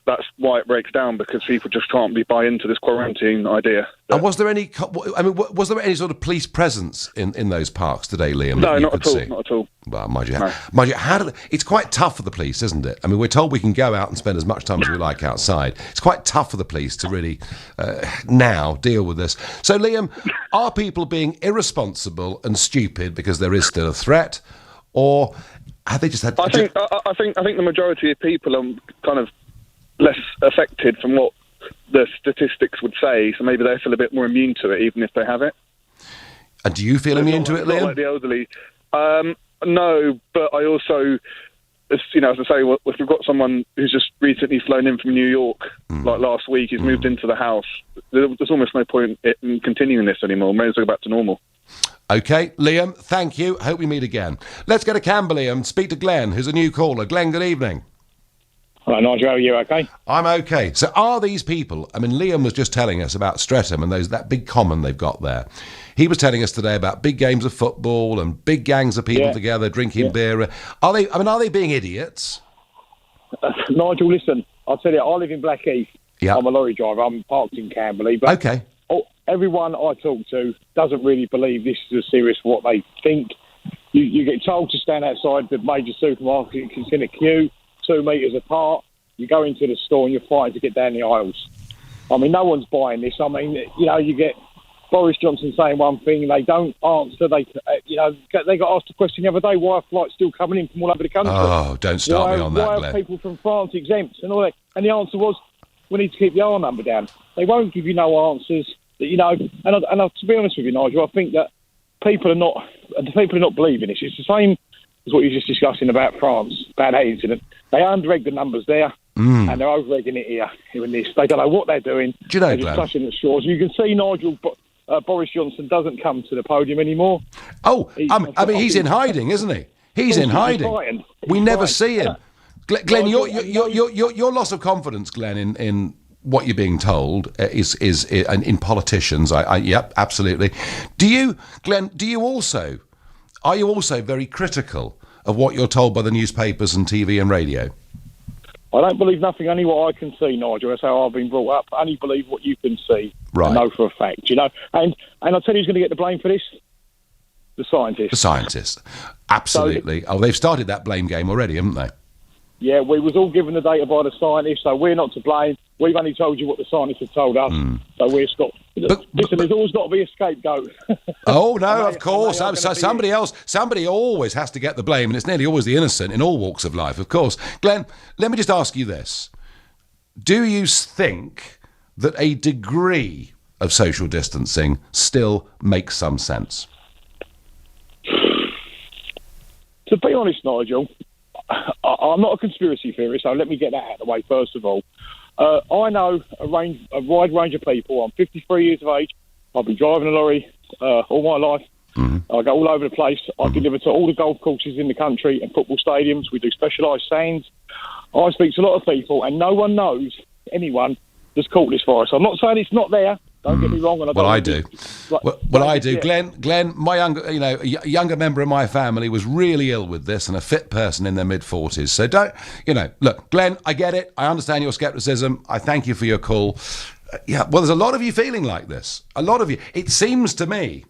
Speaker 6: That's why it breaks down, because people just can't buy into this quarantine idea.
Speaker 4: And was there any sort of police presence in those parks today, Liam?
Speaker 6: No, not at all.
Speaker 4: Well, mind you, it's quite tough for the police, isn't it? I mean, we're told we can go out and spend as much time as we like outside. It's quite tough for the police to really now deal with this. So, Liam, are people being irresponsible and stupid because there is still a threat, or have they just had?
Speaker 6: I think the majority of people are kind of less affected from what the statistics would say, so maybe they feel a bit more immune to it, even if they have it.
Speaker 4: And do you feel immune to it, Liam?
Speaker 6: Not like the elderly. No, but I also, as I say, if we've got someone who's just recently flown in from New York, like last week, he's moved into the house, there's almost no point in continuing this anymore. May as well go back to normal.
Speaker 4: OK, Liam, thank you. Hope we meet again. Let's go to Camberley and speak to Glenn, who's a new caller. Glenn, good evening.
Speaker 7: Hi, Nigel, how are you? OK?
Speaker 4: I'm OK. So are these people, I mean, Liam was just telling us about Streatham and that big common they've got there. He was telling us today about big games of football and big gangs of people together drinking beer. Are they being idiots?
Speaker 7: Nigel, listen, I'll tell you, I live in Blackheath.
Speaker 4: Yeah.
Speaker 7: I'm a lorry driver. I'm parked in Camberley. But
Speaker 4: OK.
Speaker 7: Everyone I talk to doesn't really believe this is as serious as what they think. You get told to stand outside the major supermarket, it's in a queue, 2 metres apart. You go into the store and you're fighting to get down the aisles. I mean, no one's buying this. I mean, you get Boris Johnson saying one thing, they don't answer. They got asked a question the other day: why are flights still coming in from all over the country?
Speaker 4: Oh, don't start me on that,
Speaker 7: Why
Speaker 4: Glenn.
Speaker 7: are people from France exempt and all that? And the answer was, we need to keep the R number down. They won't give you no answers. And to be honest with you, Nigel, I think that people are not believing this. It's the same as what you're just discussing about France, about that incident. They under-egged the numbers there, and they're over-egging it here in this. They don't know what they're doing.
Speaker 4: Do you know,
Speaker 7: they're just
Speaker 4: Glenn?
Speaker 7: clutching at straws. You can see Boris Johnson doesn't come to the podium anymore.
Speaker 4: Oh, he's in hiding, isn't he? He's in hiding. We never see him. Glenn, your loss of confidence, Glenn, in what you're being told is in politicians. Yep, absolutely. Glenn, are you also very critical of what you're told by the newspapers and TV and radio?
Speaker 7: I don't believe nothing, only what I can see, Nigel. That's how I've been brought up. I only believe what you can see.
Speaker 4: Right.
Speaker 7: And know for a fact, And I'll tell you who's going to get the blame for this. The scientists.
Speaker 4: The scientists. Absolutely. They've started that blame game already, haven't they?
Speaker 7: Yeah, we was all given the data by the scientists, so we're not to blame. We've only told you what the scientists have told us, so we're stopped. Listen, there's always got to be a scapegoat.
Speaker 4: Oh, no, of course. Somebody always has to get the blame, and it's nearly always the innocent in all walks of life, of course. Glenn, let me just ask you this. Do you think that a degree of social distancing still makes some sense?
Speaker 7: To be honest, Nigel, I'm not a conspiracy theorist, so let me get that out of the way first of all. I know a wide range of people. I'm 53 years of age. I've been driving a lorry all my life. I go all over the place. I deliver to all the golf courses in the country and football stadiums. We do specialised stands. I speak to a lot of people, and no one knows anyone that's caught this virus. I'm not saying it's not there. Don't get me wrong. And
Speaker 4: I do. I do. Glenn, my younger member of my family was really ill with this, and a fit person in their mid-40s. So look, Glenn, I get it. I understand your scepticism. I thank you for your call. There's a lot of you feeling like this. A lot of you. It seems to me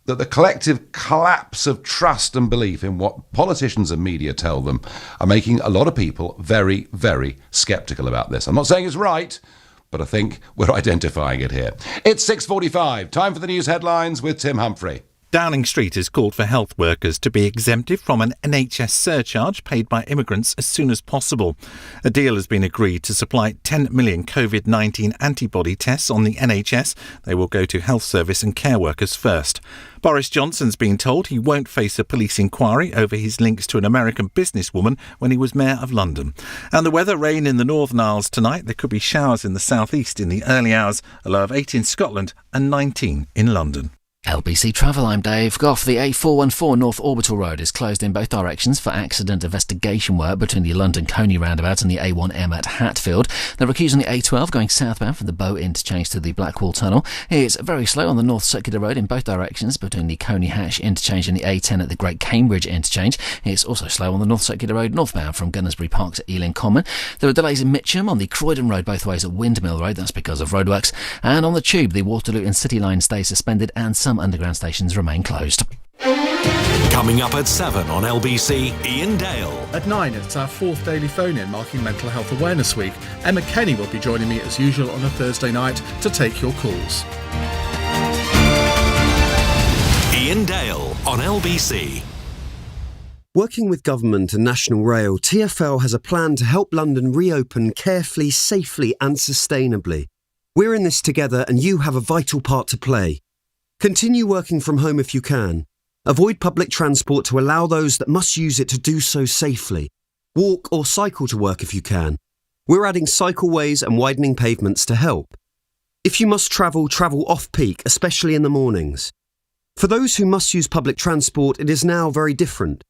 Speaker 4: that the collective collapse of trust and belief in what politicians and media tell them are making a lot of people very, very sceptical about this. I'm not saying it's right, but I think we're identifying it here. It's 6:45. Time for the news headlines with Tim Humphrey.
Speaker 1: Downing Street has called for health workers to be exempted from an NHS surcharge paid by immigrants as soon as possible. A deal has been agreed to supply 10 million COVID-19 antibody tests on the NHS. They will go to health service and care workers first. Boris Johnson's been told he won't face a police inquiry over his links to an American businesswoman when he was Mayor of London. And the weather, rain in the Northern Isles tonight. There could be showers in the southeast in the early hours, a low of 8 in Scotland and 19 in London.
Speaker 23: LBC Travel, I'm Dave Goff. The A414 North Orbital Road is closed in both directions for accident investigation work between the London Coney roundabout and the A1M at Hatfield. There are queues on the A12 going southbound from the Bow interchange to the Blackwall Tunnel. It's very slow on the North Circular Road in both directions between the Coney Hatch interchange and the A10 at the Great Cambridge interchange. It's also slow on the North Circular Road northbound from Gunnersbury Park to Ealing Common. There are delays in Mitcham on the Croydon Road both ways at Windmill Road. That's because of roadworks. And on the Tube, the Waterloo and City Line stay suspended and some underground stations remain closed.
Speaker 2: Coming up at 7 on LBC, Ian Dale.
Speaker 8: At 9, it's our 4th daily phone-in marking Mental Health Awareness Week. Emma Kenny will be joining me as usual on a Thursday night to take your calls.
Speaker 2: Ian Dale on LBC.
Speaker 26: Working with government and National Rail, TfL has a plan to help London reopen carefully, safely and sustainably. We're in this together and you have a vital part to play. Continue working from home if you can. Avoid public transport to allow those that must use it to do so safely. Walk or cycle to work if you can. We're adding cycleways and widening pavements to help. If you must travel, travel off-peak, especially in the mornings. For those who must use public transport, it is now very different.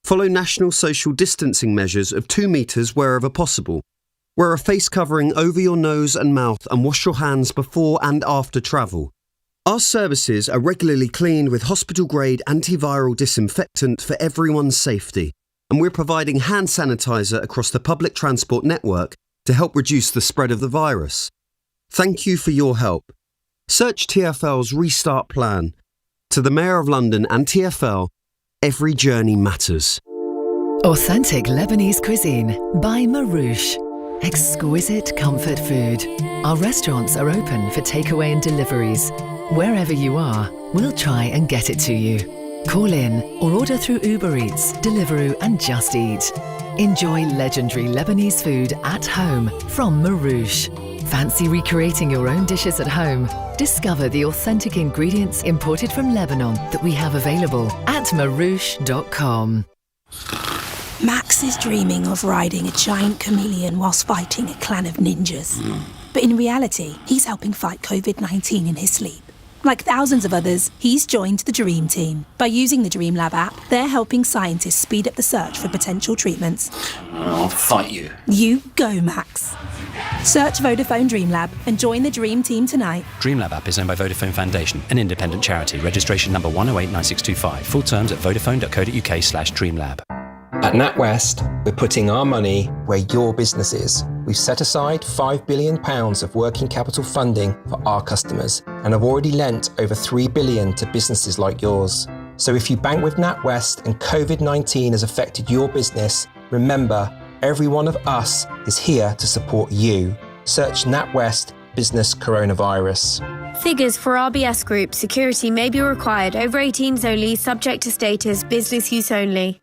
Speaker 26: Follow national social distancing measures of 2 metres wherever possible. Wear a face covering over your nose and mouth and wash your hands before and after travel. Our services are regularly cleaned with hospital-grade antiviral disinfectant for everyone's safety, and we're providing hand sanitizer across the public transport network to help reduce the spread of the virus. Thank you for your help. Search TfL's Restart Plan. To the Mayor of London and TfL, every journey matters.
Speaker 22: Authentic Lebanese cuisine by Marouche. Exquisite comfort food. Our restaurants are open for takeaway and deliveries.
Speaker 9: Wherever you are, we'll try and get it to you. Call in or order through Uber Eats, Deliveroo and Just Eat. Enjoy legendary Lebanese food at home from Marouche. Fancy recreating your own dishes at home? Discover the authentic ingredients imported from Lebanon that we have available at marouche.com.
Speaker 15: Max is dreaming of riding a giant chameleon whilst fighting a clan of ninjas. But in reality, he's helping fight COVID-19 in his sleep. Like thousands of others, he's joined the Dream Team. By using the Dream Lab app, they're helping scientists speed up the search for potential treatments.
Speaker 10: I'll fight you.
Speaker 15: You go, Max. Search Vodafone Dream Lab and join the Dream Team tonight.
Speaker 16: DreamLab app is owned by Vodafone Foundation, an independent charity. Registration number 1089625. Full terms at vodafone.co.uk/dreamlab.
Speaker 24: At NatWest, we're putting our money where your business is. We've set aside £5 billion of working capital funding for our customers and have already lent over $3 billion to businesses like yours. So if you bank with NatWest and COVID-19 has affected your business, remember, every one of us is here to support you. Search NatWest Business Coronavirus.
Speaker 25: Figures for RBS Group. Security may be required. Over 18s only. Subject to status. Business use only.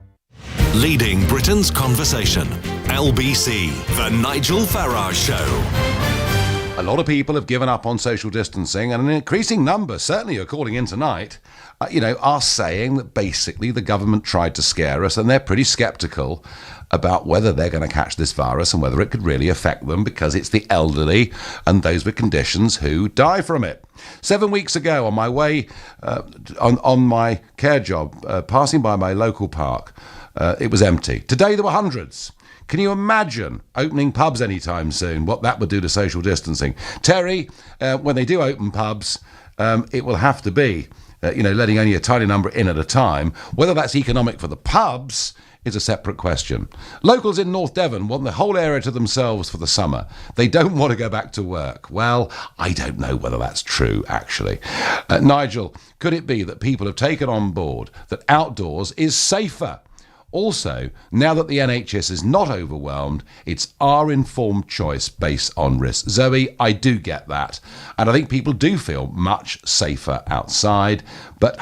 Speaker 2: Leading Britain's conversation. LBC, The Nigel Farage Show.
Speaker 4: A lot of people have given up on social distancing, and an increasing number, certainly are calling in tonight, are saying that basically the government tried to scare us, and they're pretty sceptical about whether they're going to catch this virus and whether it could really affect them, because it's the elderly and those with conditions who die from it. 7 weeks ago, on my way on my care job, passing by my local park, it was empty. Today there were hundreds. Can you imagine opening pubs anytime soon, what that would do to social distancing? Terry, when they do open pubs, it will have to be, letting only a tiny number in at a time. Whether that's economic for the pubs is a separate question. Locals in North Devon want the whole area to themselves for the summer. They don't want to go back to work. Well, I don't know whether that's true, actually. Nigel, could it be that people have taken on board that outdoors is safer? Also, now that the NHS is not overwhelmed, it's our informed choice based on risk. Zoe, I do get that. And I think people do feel much safer outside. But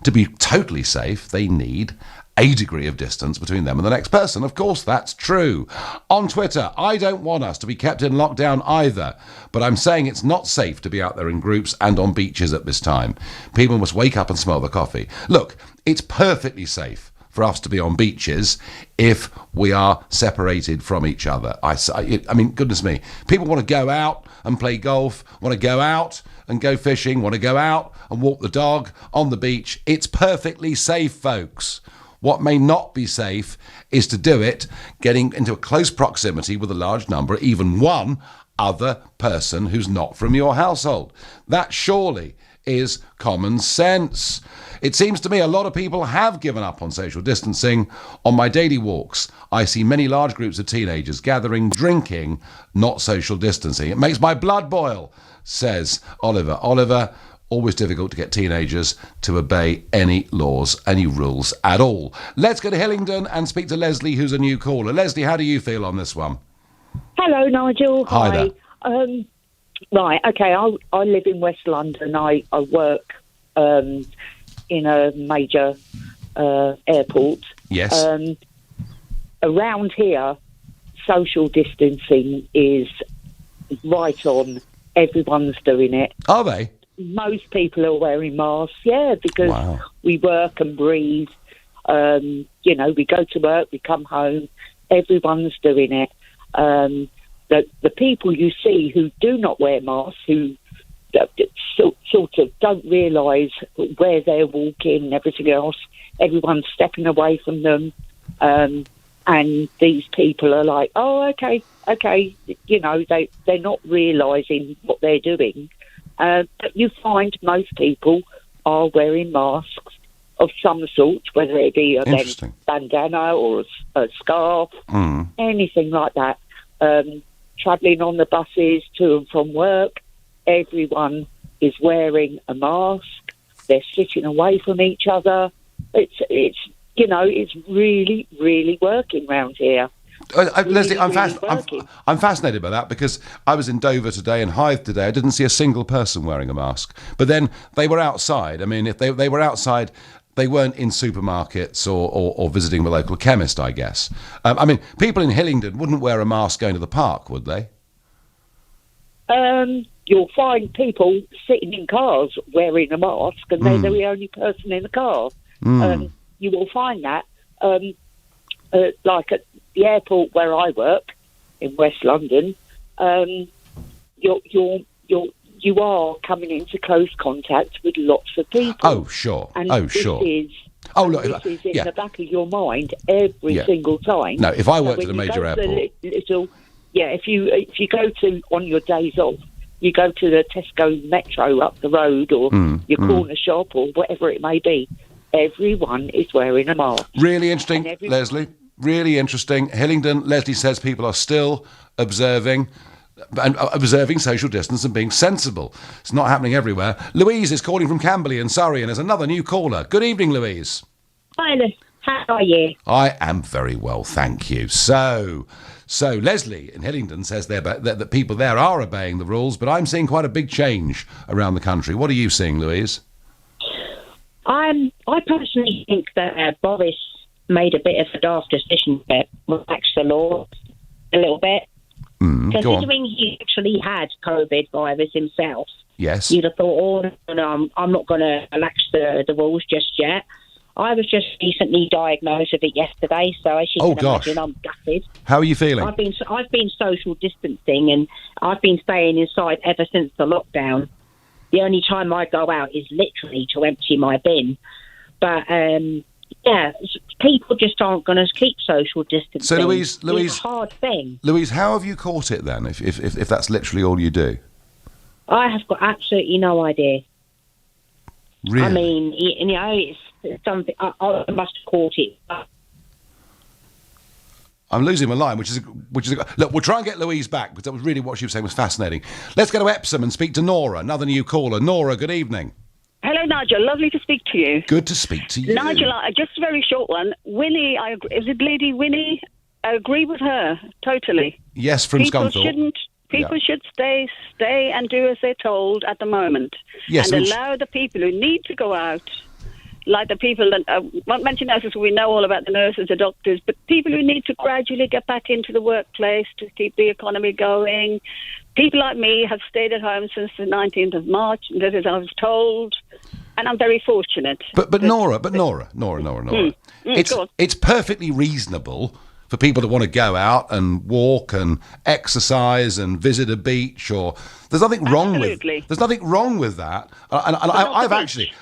Speaker 4: to be totally safe, they need a degree of distance between them and the next person. Of course, that's true. On Twitter, I don't want us to be kept in lockdown either, but I'm saying it's not safe to be out there in groups and on beaches at this time. People must wake up and smell the coffee. Look, it's perfectly safe for us to be on beaches if we are separated from each other. I mean, goodness me, people want to go out and play golf, want to go out and go fishing, want to go out and walk the dog on the beach. It's perfectly safe, folks. What may not be safe is to do it getting into a close proximity with a large number, even one other person who's not from your household. That surely is common sense. It seems to me a lot of people have given up on social distancing. On my daily walks, I see many large groups of teenagers gathering, drinking, not social distancing. It makes my blood boil, says Oliver. Oliver, always difficult to get teenagers to obey any laws, any rules at all. Let's go to Hillingdon and speak to Leslie, who's a new caller. Leslie, how do you feel on this one?
Speaker 11: Hello, Nigel.
Speaker 4: Hi there.
Speaker 11: Right, okay, I live in West London. I work in a major airport.
Speaker 4: Yes.
Speaker 11: Around here, social distancing is right on. Everyone's doing it.
Speaker 4: Are they?
Speaker 11: Most people are wearing masks, because we work and breathe. We go to work, we come home. Everyone's doing it. The people you see who do not wear masks, who sort of don't realise where they're walking and everything else, everyone's stepping away from them. And these people are like, oh, okay. They're not realising what they're doing. But you find most people are wearing masks of some sort, whether it be a bandana or a scarf, anything like that. Travelling on the buses to and from work, everyone is wearing a mask. They're sitting away from each other. It's really, really working round here.
Speaker 4: Leslie, I'm fascinated by that because I was in Dover today and Hythe today. I didn't see a single person wearing a mask. But then they were outside. I mean, if they were outside, they weren't in supermarkets or visiting the local chemist, I guess. I mean, people in Hillingdon wouldn't wear a mask going to the park, would they?
Speaker 11: You'll find people sitting in cars wearing a mask, and they're the only person in the car. You will find that, like at the airport where I work in West London, you are coming into close contact with lots of people.
Speaker 4: Oh, sure.
Speaker 11: And
Speaker 4: oh,
Speaker 11: this
Speaker 4: sure.
Speaker 11: Is,
Speaker 4: oh, look.
Speaker 11: This is in the back of your mind every single time.
Speaker 4: No, if I worked at a major airport.
Speaker 11: If you go to, on your days off, you go to the Tesco Metro up the road or your corner shop or whatever it may be, everyone is wearing a mask.
Speaker 4: Really interesting, Leslie. Really interesting. Hillingdon, Leslie says people are still observing social distance and being sensible. It's not happening everywhere. Louise is calling from Camberley in Surrey, and there's another new caller. Good evening, Louise.
Speaker 10: Hi, how are you?
Speaker 4: I am very well, thank you. So Leslie in Hillingdon says that people there are obeying the rules, but I'm seeing quite a big change around the country. What are you seeing, Louise?
Speaker 10: I personally think that Boris made a bit of a daft decision to relax the law a little bit. Considering he actually had COVID virus himself,
Speaker 4: yes,
Speaker 10: you'd have thought, I'm not going to relax the rules just yet. I was just recently diagnosed with it yesterday, so as you can imagine, I'm gutted.
Speaker 4: How are you feeling?
Speaker 10: I've been social distancing, and I've been staying inside ever since the lockdown. The only time I go out is literally to empty my bin. But people just aren't going to keep social distancing.
Speaker 4: So, Louise,
Speaker 10: it's a hard thing.
Speaker 4: Louise, how have you caught it then? If that's literally all you do,
Speaker 10: I have got absolutely no idea.
Speaker 4: Really?
Speaker 10: I mean, it's something I must have caught it.
Speaker 4: I'm losing my line, which is look. We'll try and get Louise back because that was really what she was saying was fascinating. Let's go to Epsom and speak to Nora, another new caller. Nora, good evening.
Speaker 12: Hello, Nigel. Lovely to speak to you.
Speaker 4: Good to speak to you.
Speaker 12: Nigel, just a very short one. Winnie, is it Lady Winnie? I agree with her, totally.
Speaker 4: Yes, from Scunthorpe.
Speaker 12: People should stay and do as they're told at the moment.
Speaker 4: Yes,
Speaker 12: and allow the people who need to go out, like the people that, won't mention nurses, we know all about the nurses, the doctors, but people who need to gradually get back into the workplace to keep the economy going. People like me have stayed at home since the 19th of March, that is, I was told, and I'm very fortunate.
Speaker 4: But Nora, it's perfectly reasonable for people to want to go out and walk and exercise and visit a beach, or there's nothing wrong with that. And I've actually,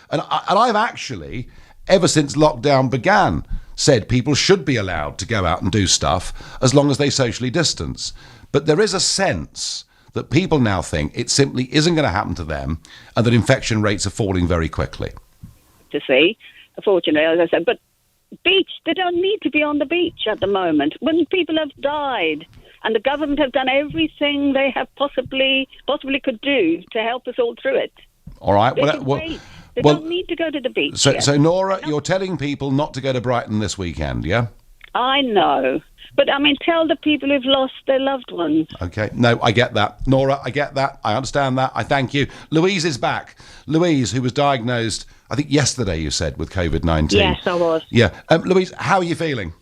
Speaker 4: ever since lockdown began, said people should be allowed to go out and do stuff as long as they socially distance. But there is a sense that people now think it simply isn't going to happen to them, and that infection rates are falling very quickly.
Speaker 12: To see, unfortunately, as I said, but beach, they don't need to be on the beach at the moment. When people have died, and the government have done everything they have possibly could do to help us all through it.
Speaker 4: All right.
Speaker 12: They don't need to go to the beach.
Speaker 4: So Nora, you're telling people not to go to Brighton this weekend, yeah?
Speaker 12: I know. But, I mean, tell the people who've lost their loved ones.
Speaker 4: Okay. No, I get that. Nora, I get that. I understand that. I thank you. Louise is back. Louise, who was diagnosed, I think yesterday, you said, with COVID-19.
Speaker 10: Yes, I was.
Speaker 4: Yeah. Louise, how are you feeling?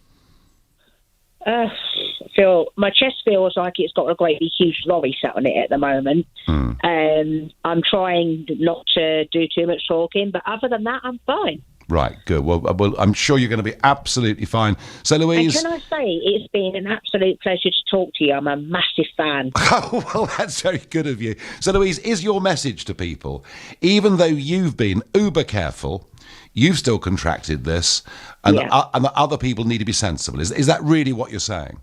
Speaker 10: My chest feels like it's got a great big huge lorry sat on it at the moment. I'm trying not to do too much talking, but other than that, I'm fine.
Speaker 4: Right, good. Well, I'm sure you're going to be absolutely fine. So, Louise...
Speaker 10: And can I say, it's been an absolute pleasure to talk to you. I'm a massive fan.
Speaker 4: Oh, well, that's very good of you. So, Louise, is your message to people, even though you've been uber careful, you've still contracted this, and that other people need to be sensible? Is that really what you're saying?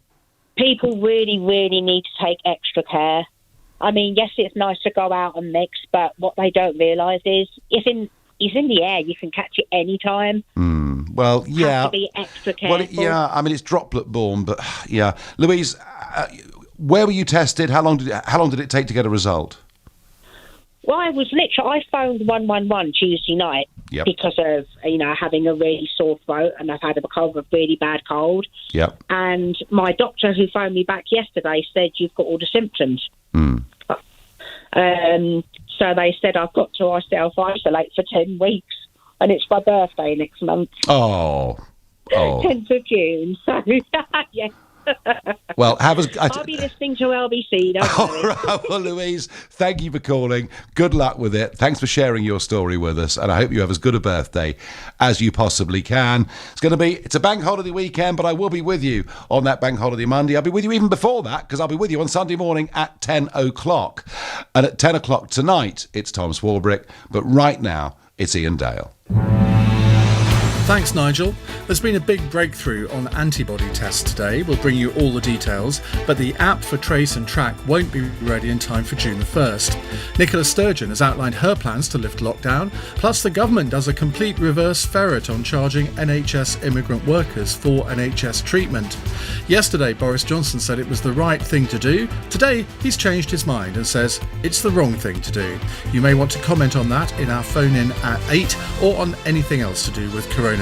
Speaker 10: People really, really need to take extra care. I mean, yes, it's nice to go out and mix, but what they don't realise is it's in the air. You can catch it any time.
Speaker 4: Well, yeah.
Speaker 10: Have to be extra careful.
Speaker 4: Well, yeah. I mean, it's droplet-borne, but yeah. Louise, where were you tested? How long did it take to get a result?
Speaker 10: Well, I phoned 111 Tuesday night because of, having a really sore throat, and I've had a really bad cold.
Speaker 4: Yep.
Speaker 10: And my doctor who phoned me back yesterday said, you've got all the symptoms. So they said I've got to self-isolate for 10 weeks, and it's my birthday next month.
Speaker 4: Oh.
Speaker 10: 10th of June. So, yeah.
Speaker 4: Well,
Speaker 10: I'll be listening to LBC.
Speaker 4: All right, well, Louise, thank you for calling. Good luck with it. Thanks for sharing your story with us, and I hope you have as good a birthday as you possibly can. It's a bank holiday weekend, but I will be with you on that bank holiday Monday. I'll be with you even before that, because I'll be with you on Sunday morning at 10 o'clock. And at 10 o'clock tonight, it's Tom Swarbrick, but right now, it's Ian Dale.
Speaker 8: Thanks, Nigel. There's been a big breakthrough on antibody tests today. We'll bring you all the details, but the app for Trace and Track won't be ready in time for June the 1st. Nicola Sturgeon has outlined her plans to lift lockdown, plus the government does a complete reverse ferret on charging NHS immigrant workers for NHS treatment. Yesterday, Boris Johnson said it was the right thing to do. Today, he's changed his mind and says it's the wrong thing to do. You may want to comment on that in our phone-in at 8 or on anything else to do with coronavirus.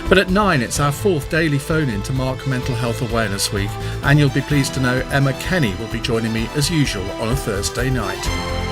Speaker 8: But at 9, it's our 4th daily phone-in to mark Mental Health Awareness Week, and you'll be pleased to know Emma Kenny will be joining me as usual on a Thursday night.